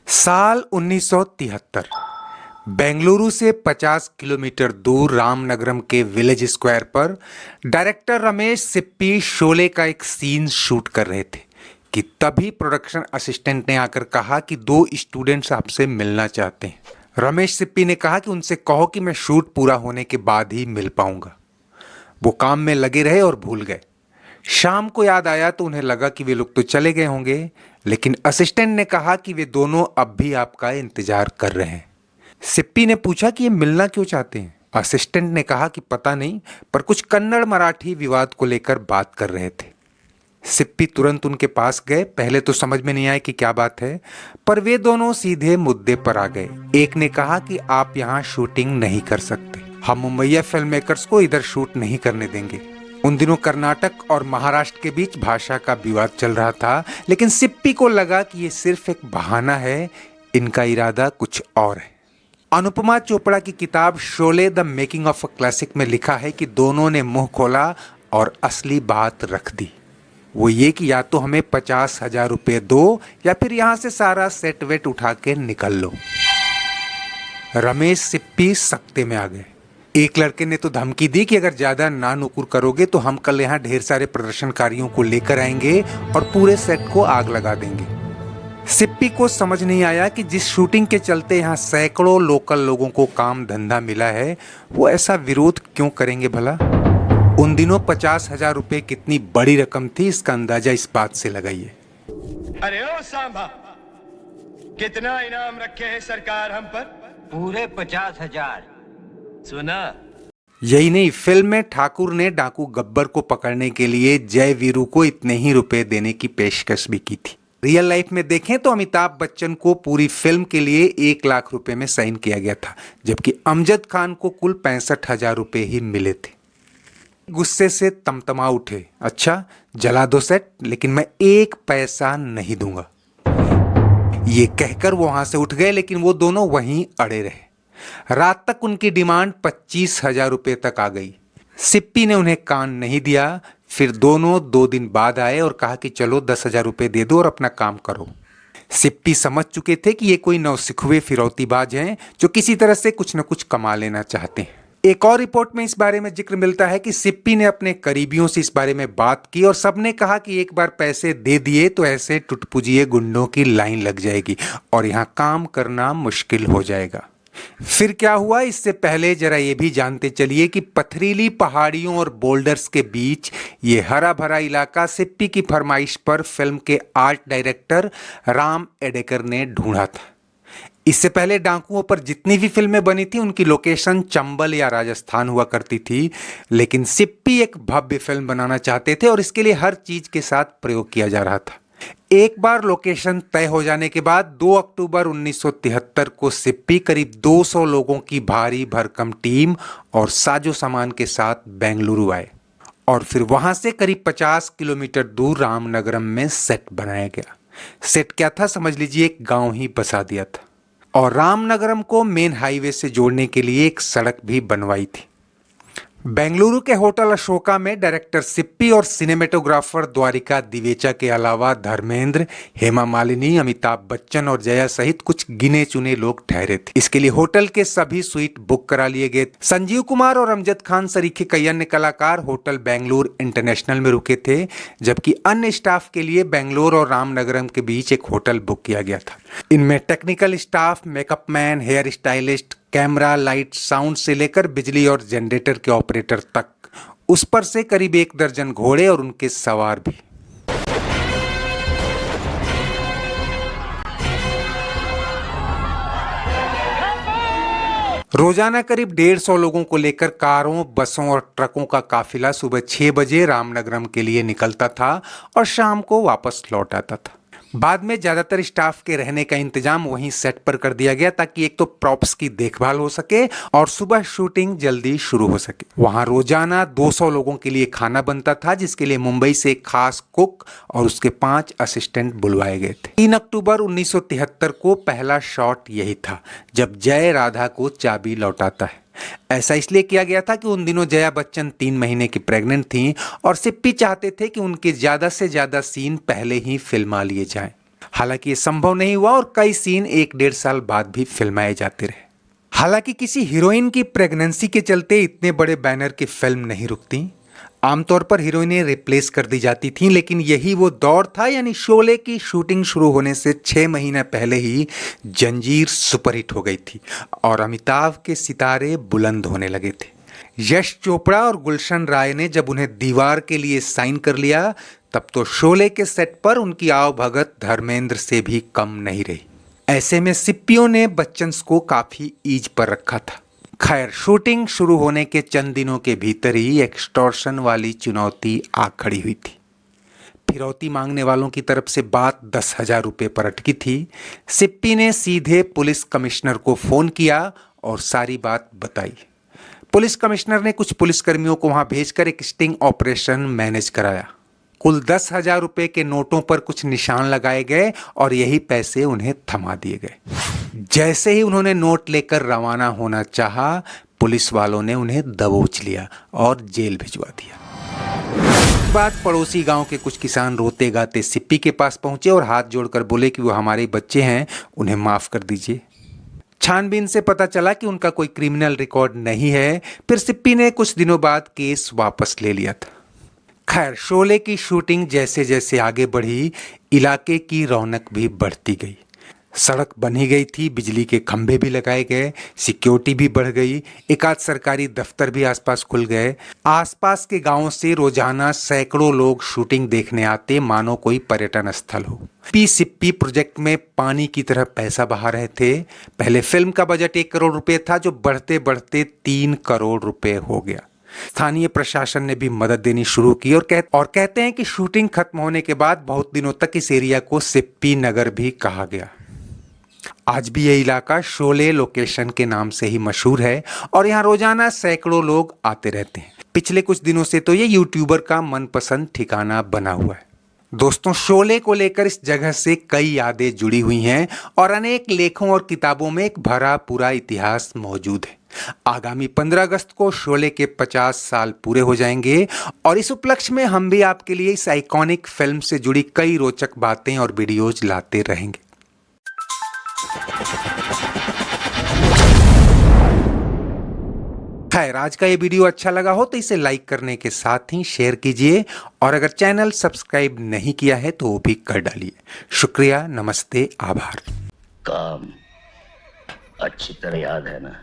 साल 1973 बेंगलुरु से 50 किलोमीटर दूर रामनगरम के विलेज स्क्वायर पर डायरेक्टर रमेश सिप्पी शोले का एक सीन शूट कर रहे थे कि तभी प्रोडक्शन असिस्टेंट ने आकर कहा कि 2 स्टूडेंट्स आपसे मिलना चाहते हैं। रमेश सिप्पी ने कहा कि उनसे कहो कि मैं शूट पूरा होने के बाद ही मिल पाऊंगा। वो काम में लगे रहे और भूल गए। शाम को याद आया तो उन्हें लगा कि वे लोग तो चले गए होंगे, लेकिन असिस्टेंट ने कहा कि वे दोनों अब भी आपका इंतजार कर रहे हैं। सिप्पी ने पूछा कि ये मिलना क्यों चाहते हैं। असिस्टेंट ने कहा कि पता नहीं, पर कुछ कन्नड़ मराठी विवाद को लेकर बात कर रहे थे। सिप्पी तुरंत उनके पास गए। पहले तो समझ में नहीं आया कि क्या बात है, पर वे दोनों सीधे मुद्दे पर आ गए। एक ने कहा कि आप यहाँ शूटिंग नहीं कर सकते, हम मुंबईया फिल्म मेकर्स को इधर शूट नहीं करने देंगे। उन दिनों कर्नाटक और महाराष्ट्र के बीच भाषा का विवाद चल रहा था, लेकिन सिप्पी को लगा कि ये सिर्फ एक बहाना है, इनका इरादा कुछ और है। अनुपमा चोपड़ा की किताब Sholay the making of a classic में लिखा है कि दोनों ने मुंह खोला और असली बात रख दी। वो ये कि या तो हमें 50,000 रुपये दो या फिर यहाँ से सारा सेट वेट उठा के निकल लो। रमेश सिप्पी सख्ते में आ गए। एक लड़के ने तो धमकी दी कि अगर ज्यादा ना नुकुर करोगे तो हम कल यहाँ ढेर सारे प्रदर्शनकारियों को लेकर आएंगे और पूरे सेट को आग लगा देंगे। सिप्पी को समझ नहीं आया कि जिस शूटिंग के चलते यहाँ सैकड़ों लोकल लोगों को काम धंधा मिला है, वो ऐसा विरोध क्यों करेंगे भला। उन दिनों 50,000 रुपये कितनी बड़ी रकम थी, इसका अंदाजा इस बात से लगाइए। अरे ओ सांभा, कितना इनाम रखे हैं सरकार हम पर? पूरे 50,000। सुना? यही नहीं, फिल्म में ठाकुर ने डाकू गब्बर को पकड़ने के लिए जय वीरू को इतने ही रुपए देने की पेशकश भी की थी। रियल लाइफ में देखें तो अमिताभ बच्चन को पूरी फिल्म के लिए 1 लाख रुपए में साइन किया गया था, जबकि अमजद खान को कुल 65,000 रुपए ही मिले थे। गुस्से से तमतमा उठे, अच्छा जला दो सेट, लेकिन मैं 1 पैसा नहीं दूंगा। ये कहकर वो वहां से उठ गए, लेकिन वो दोनों वहीं अड़े रहे। रात तक उनकी डिमांड 25,000 रुपये तक आ गई। सिप्पी ने उन्हें कान नहीं दिया। फिर दोनों 2 दिन बाद आए और कहा कि चलो 10,000 रुपये दे दो और अपना काम करो। सिप्पी समझ चुके थे कि ये कोई नौसिखुए फिरौतीबाज हैं जो किसी तरह से कुछ न कुछ कमा लेना चाहते हैं। एक और रिपोर्ट में इस बारे में जिक्र मिलता है कि सिप्पी ने अपने करीबियों से इस बारे में बात की और सबने कहा कि एक बार पैसे दे दिए तो ऐसे टुटपुजिए गुंडों की लाइन लग जाएगी और यहाँ काम करना मुश्किल हो जाएगा। फिर क्या हुआ, इससे पहले जरा ये भी जानते चलिए कि पथरीली पहाड़ियों और बोल्डर्स के बीच ये हरा भरा इलाका सिप्पी की फरमाइश पर फिल्म के आर्ट डायरेक्टर राम एडेकर ने ढूंढा था। इससे पहले डाकुओं पर जितनी भी फिल्में बनी थी उनकी लोकेशन चंबल या राजस्थान हुआ करती थी, लेकिन सिप्पी एक भव्य फिल्म बनाना चाहते थे और इसके लिए हर चीज के साथ प्रयोग किया जा रहा था। एक बार लोकेशन तय हो जाने के बाद 2 अक्टूबर 1973 को सिप्पी करीब 200 लोगों की भारी भरकम टीम और साजो सामान के साथ बेंगलुरु आए और फिर वहां से करीब 50 किलोमीटर दूर रामनगरम में सेट बनाया गया। सेट क्या था समझ लीजिए, एक गांव ही बसा दिया था और रामनगरम को मेन हाईवे से जोड़ने के लिए एक सड़क भी बनवाई थी। बेंगलुरु के होटल अशोका में डायरेक्टर सिप्पी और सिनेमेटोग्राफर द्वारिका दिवेचा के अलावा धर्मेंद्र, हेमा मालिनी, अमिताभ बच्चन और जया सहित कुछ गिने चुने लोग ठहरे थे। इसके लिए होटल के सभी स्वीट बुक करा लिए गए। संजीव कुमार और अमजद खान सरीखे कई अन्य कलाकार होटल बेंगलुरु इंटरनेशनल में रुके थे, जबकि अन्य स्टाफ के लिए बेंगलुरु और रामनगरम के बीच एक होटल बुक किया गया था। इनमें technical staff, makeup man, hair stylist, camera, light, sound से लेकर बिजली और जनरेटर के ऑपरेटर तक, उस पर से करीब 1 दर्जन घोड़े और उनके सवार भी। रोजाना करीब 150 लोगों को लेकर कारों, बसों और ट्रकों का काफिला सुबह 6 बजे रामनगरम के लिए निकलता था और शाम को वापस लौट आता था। बाद में ज्यादातर स्टाफ के रहने का इंतजाम वहीं सेट पर कर दिया गया ताकि एक तो प्रॉप्स की देखभाल हो सके और सुबह शूटिंग जल्दी शुरू हो सके। वहां रोजाना 200 लोगों के लिए खाना बनता था, जिसके लिए मुंबई से एक खास कुक और उसके 5 असिस्टेंट बुलवाए गए थे। 3 अक्टूबर 1973 को पहला शॉट यही था जब जय राधा को चाबी लौटाता है। ऐसा इसलिए किया गया था कि उन दिनों जया बच्चन 3 महीने की प्रेग्नेंट थीं और सिप्पी चाहते थे कि उनके ज़्यादा से ज़्यादा सीन पहले ही फिल्मा लिए जाएं। हालांकि ये संभव नहीं हुआ और कई सीन 1-1.5 साल बाद भी फिल्माए जाते रहे। हालांकि किसी हीरोइन की प्रेगनेंसी के चलते इतने बड़े बैनर की फिल्म नहीं रुकती। आमतौर पर हीरोइनें रिप्लेस कर दी जाती थीं, लेकिन यही वो दौर था, यानी शोले की शूटिंग शुरू होने से 6 महीने पहले ही जंजीर सुपरहिट हो गई थी और अमिताभ के सितारे बुलंद होने लगे थे। यश चोपड़ा और गुलशन राय ने जब उन्हें दीवार के लिए साइन कर लिया, तब तो शोले के सेट पर उनकी आवभगत धर्मेंद्र से भी कम नहीं रही। ऐसे में सिप्पियों ने बच्चन को काफी ईज पर रखा था। खैर, शूटिंग शुरू होने के चंद दिनों के भीतर ही एक्सटॉर्शन वाली चुनौती आ खड़ी हुई थी। फिरौती मांगने वालों की तरफ से बात 10,000 रुपये पर अटकी थी। सिप्पी ने सीधे पुलिस कमिश्नर को फोन किया और सारी बात बताई। पुलिस कमिश्नर ने कुछ पुलिसकर्मियों को वहां भेजकर एक स्टिंग ऑपरेशन मैनेज कराया। कुल 10,000 रुपये के नोटों पर कुछ निशान लगाए गए और यही पैसे उन्हें थमा दिए गए। जैसे ही उन्होंने नोट लेकर रवाना होना चाहा, पुलिस वालों ने उन्हें दबोच लिया और जेल भिजवा दिया। बाद पड़ोसी गांव के कुछ किसान रोते गाते सिप्पी के पास पहुंचे और हाथ जोड़कर बोले कि वो हमारे बच्चे हैं, उन्हें माफ कर दीजिए। छानबीन से पता चला कि उनका कोई क्रिमिनल रिकॉर्ड नहीं है। फिर सिप्पी ने कुछ दिनों बाद केस वापस ले लिया था। खैर, शोले की शूटिंग जैसे जैसे आगे बढ़ी, इलाके की रौनक भी बढ़ती गई। सड़क बनी गई थी, बिजली के खंभे भी लगाए गए, सिक्योरिटी भी बढ़ गई, एकाध सरकारी दफ्तर भी आसपास खुल गए। आसपास के गांवों से रोजाना सैकड़ों लोग शूटिंग देखने आते, मानो कोई पर्यटन स्थल हो। सिप्पी प्रोजेक्ट में पानी की तरह पैसा बहा रहे थे। पहले फिल्म का बजट 1 करोड़ रुपए था, जो बढ़ते बढ़ते 3 करोड़ रुपए हो गया। स्थानीय प्रशासन ने भी मदद देनी शुरू की और कहते हैं कि शूटिंग खत्म होने के बाद बहुत दिनों तक इस एरिया को सिप्पी नगर भी कहा गया। आज भी ये इलाका शोले लोकेशन के नाम से ही मशहूर है और यहाँ रोजाना सैकड़ों लोग आते रहते हैं। पिछले कुछ दिनों से तो ये यूट्यूबर का मनपसंद ठिकाना बना हुआ है। दोस्तों, शोले को लेकर इस जगह से कई यादें जुड़ी हुई हैं और अनेक लेखों और किताबों में एक भरा पूरा इतिहास मौजूद है। आगामी 15 अगस्त को शोले के 50 साल पूरे हो जाएंगे और इस उपलक्ष्य में हम भी आपके लिए इस आइकॉनिक फिल्म से जुड़ी कई रोचक बातें और वीडियोज लाते रहेंगे। खैर, आज का ये वीडियो अच्छा लगा हो तो इसे लाइक करने के साथ ही शेयर कीजिए और अगर चैनल सब्सक्राइब नहीं किया है तो वो भी कर डालिए। शुक्रिया, नमस्ते, आभार। काम अच्छी तरह याद है ना?